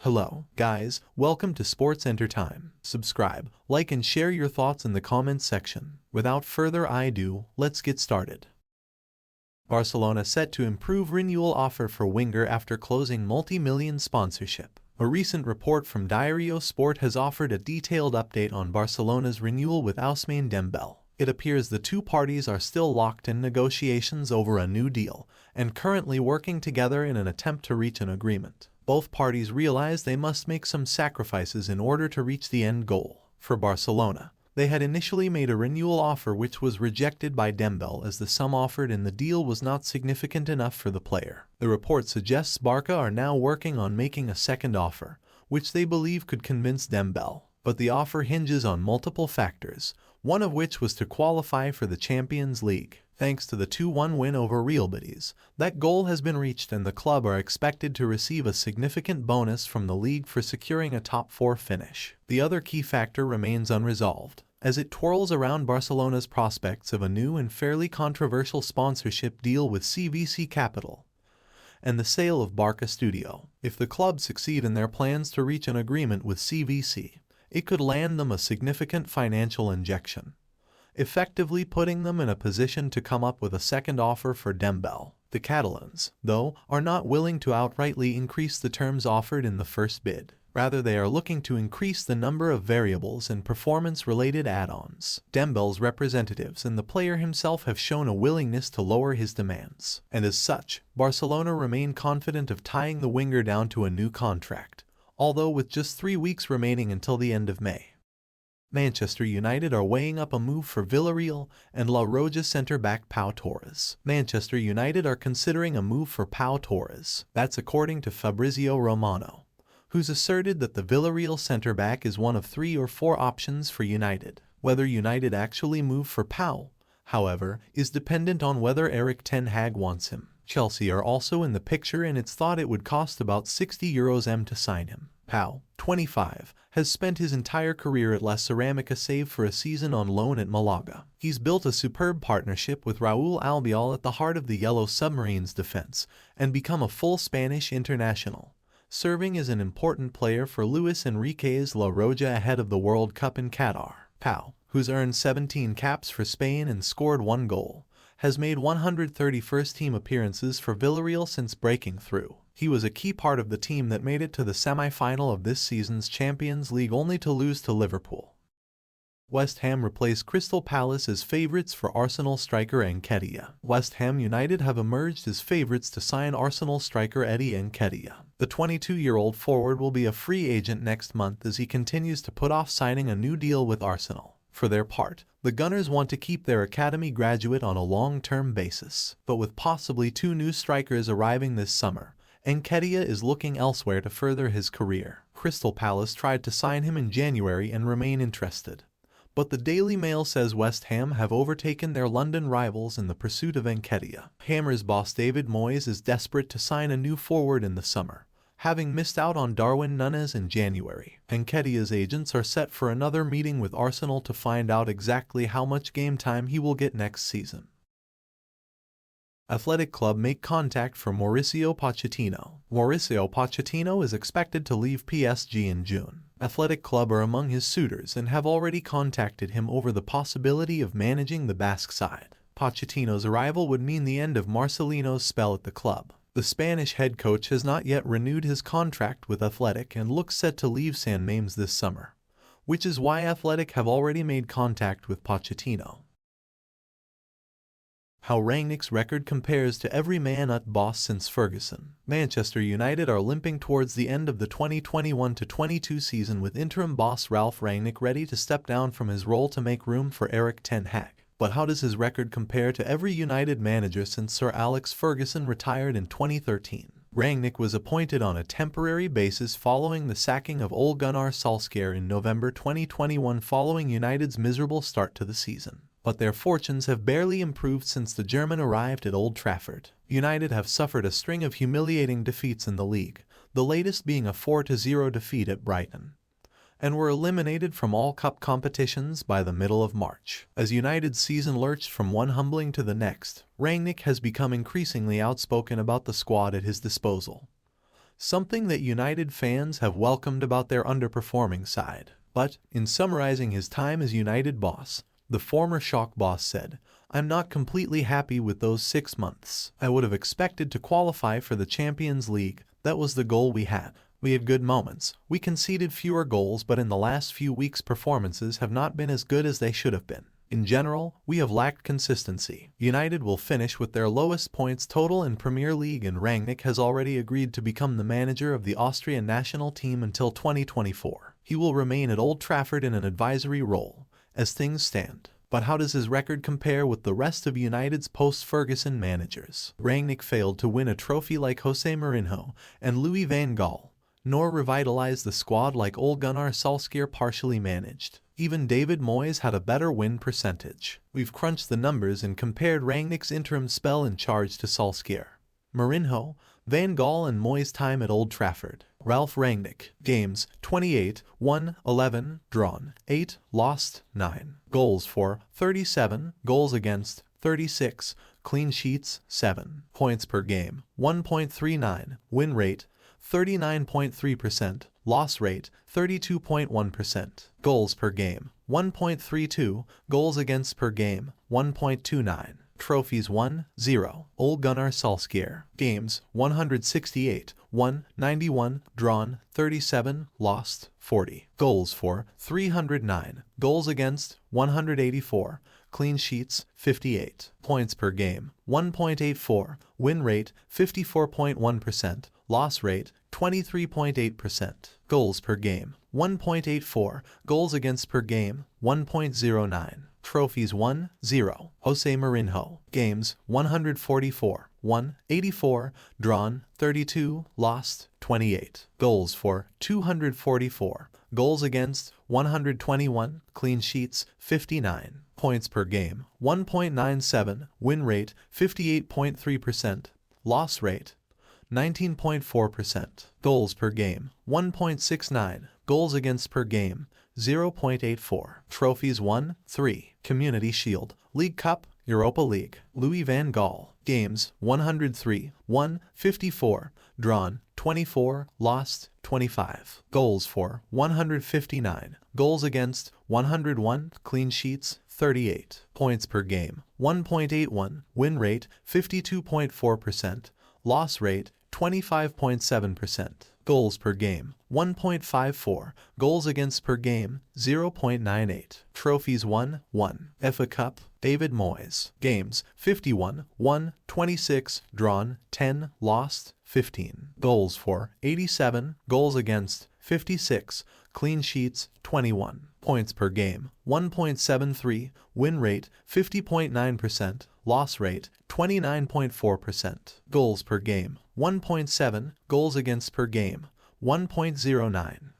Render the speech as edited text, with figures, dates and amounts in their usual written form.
Hello, guys, welcome to Sports EnterTime. Subscribe, like and share your thoughts in the comments section. Without further ado, let's get started. Barcelona set to improve renewal offer for winger after closing multi-million sponsorship. A recent report from Diario Sport has offered a detailed update on Barcelona's renewal with Ousmane Dembele. It appears the two parties are still locked in negotiations over a new deal and currently working together in an attempt to reach an agreement. Both parties realize they must make some sacrifices in order to reach the end goal. For Barcelona, they had initially made a renewal offer which was rejected by Dembele as the sum offered in the deal was not significant enough for the player. The report suggests Barca are now working on making a second offer, which they believe could convince Dembele. But the offer hinges on multiple factors, one of which was to qualify for the Champions League. Thanks to the 2-1 win over Real Betis, that goal has been reached and the club are expected to receive a significant bonus from the league for securing a top 4 finish. The other key factor remains unresolved, as it twirls around Barcelona's prospects of a new and fairly controversial sponsorship deal with CVC Capital and the sale of Barca Studio. If the club succeed in their plans to reach an agreement with CVC, it could land them a significant financial injection, effectively putting them in a position to come up with a second offer for Dembele. The Catalans, though, are not willing to outrightly increase the terms offered in the first bid. Rather, they are looking to increase the number of variables and performance-related add-ons. Dembele's representatives and the player himself have shown a willingness to lower his demands, and as such, Barcelona remain confident of tying the winger down to a new contract, although with just 3 weeks remaining until the end of May. Manchester United are weighing up a move for Villarreal and La Roja centre-back Pau Torres. Manchester United are considering a move for Pau Torres. That's according to Fabrizio Romano, who's asserted that the Villarreal centre-back is one of 3 or 4 options for United. Whether United actually move for Pau, however, is dependent on whether Erik ten Hag wants him. Chelsea are also in the picture and it's thought it would cost about €60 to sign him. Pau, 25, has spent his entire career at La Ceramica save for a season on loan at Malaga. He's built a superb partnership with Raúl Albiol at the heart of the Yellow Submarines defense and become a full Spanish international, serving as an important player for Luis Enrique's La Roja ahead of the World Cup in Qatar. Pau, who's earned 17 caps for Spain and scored 1 goal, has made 130 first-team appearances for Villarreal since breaking through. He was a key part of the team that made it to the semi-final of this season's Champions League only to lose to Liverpool. West Ham replaced Crystal Palace as favourites for Arsenal striker Nketiah. West Ham United have emerged as favourites to sign Arsenal striker Eddie Nketiah. The 22-year-old forward will be a free agent next month as he continues to put off signing a new deal with Arsenal. For their part, the Gunners want to keep their academy graduate on a long-term basis. But with possibly 2 new strikers arriving this summer, Nketiah is looking elsewhere to further his career. Crystal Palace tried to sign him in January and remain interested, but the Daily Mail says West Ham have overtaken their London rivals in the pursuit of Nketiah. Hammers boss David Moyes is desperate to sign a new forward in the summer, having missed out on Darwin Núñez in January. Nketiah's agents are set for another meeting with Arsenal to find out exactly how much game time he will get next season. Athletic Club make contact for Mauricio Pochettino. Mauricio Pochettino is expected to leave PSG in June. Athletic Club are among his suitors and have already contacted him over the possibility of managing the Basque side. Pochettino's arrival would mean the end of Marcelino's spell at the club. The Spanish head coach has not yet renewed his contract with Athletic and looks set to leave San Mamés this summer, which is why Athletic have already made contact with Pochettino. How Rangnick's record compares to every Man Utd boss since Ferguson. Manchester United are limping towards the end of the 2021-22 season with interim boss Ralf Rangnick ready to step down from his role to make room for Erik ten Hag. But how does his record compare to every United manager since Sir Alex Ferguson retired in 2013? Rangnick was appointed on a temporary basis following the sacking of Ole Gunnar Solskjaer in November 2021 following United's miserable start to the season. But their fortunes have barely improved since the German arrived at Old Trafford. United have suffered a string of humiliating defeats in the league, the latest being a 4-0 defeat at Brighton, and were eliminated from all cup competitions by the middle of March. As United's season lurched from one humbling to the next, Rangnick has become increasingly outspoken about the squad at his disposal, something that United fans have welcomed about their underperforming side. But, in summarizing his time as United boss, the former shock boss said, "I'm not completely happy with those 6 months. I would have expected to qualify for the Champions League. That was the goal we had. We had good moments. We conceded fewer goals, but in the last few weeks performances have not been as good as they should have been. In general, we have lacked consistency." United will finish with their lowest points total in Premier League, and Rangnick has already agreed to become the manager of the Austrian national team until 2024. He will remain at Old Trafford in an advisory role, as things stand. But how does his record compare with the rest of United's post-Ferguson managers? Rangnick failed to win a trophy like Jose Mourinho and Louis van Gaal, nor revitalize the squad like Ole Gunnar Solskjaer partially managed. Even David Moyes had a better win percentage. We've crunched the numbers and compared Rangnick's interim spell in charge to Solskjaer, Mourinho, Van Gaal and Moyes' time at Old Trafford. Ralph Rangnick. Games: 28, won, 11, drawn, 8, lost, 9. Goals for, 37, goals against, 36, clean sheets, 7. Points per game: 1.39, win rate, 39.3%, loss rate, 32.1%. Goals per game: 1.32, goals against per game, 1.29. Trophies: 1, 0. Ole Gunnar Solskjaer. Games: 168, won, 91, drawn, 37, lost, 40. Goals for, 309. Goals against, 184. Clean sheets, 58. Points per game: 1.84. Win rate, 54.1%. Loss rate, 23.8%. Goals per game: 1.84. Goals against per game, 1.09. Trophies: 1, 0. Jose Mourinho. Games: 144, won, 84, drawn, 32, lost, 28. Goals for, 244. Goals against, 121. Clean sheets, 59. Points per game: 1.97. Win rate, 58.3%. Loss rate, 19.4%. Goals per game: 1.69. Goals against per game, 0.84. Trophies: 1, 3. Community Shield, League Cup, Europa League. Louis van Gaal. Games: 103, won, 54, drawn, 24, lost, 25. Goals for, 159. Goals against, 101. Clean sheets, 38. Points per game: 1.81. Win rate, 52.4%. Loss rate, 25.7%. Goals per game: 1.54. Goals against per game, 0.98. Trophies: 1, 1. FA Cup, David Moyes. Games: 51, won, 26, drawn, 10, lost, 15. Goals for, 87. Goals against, 56. Clean sheets, 21. Points per game: 1.73. Win rate, 50.9%. Loss rate, 29.4%. Goals per game: 1.7. Goals against per game, 1.09.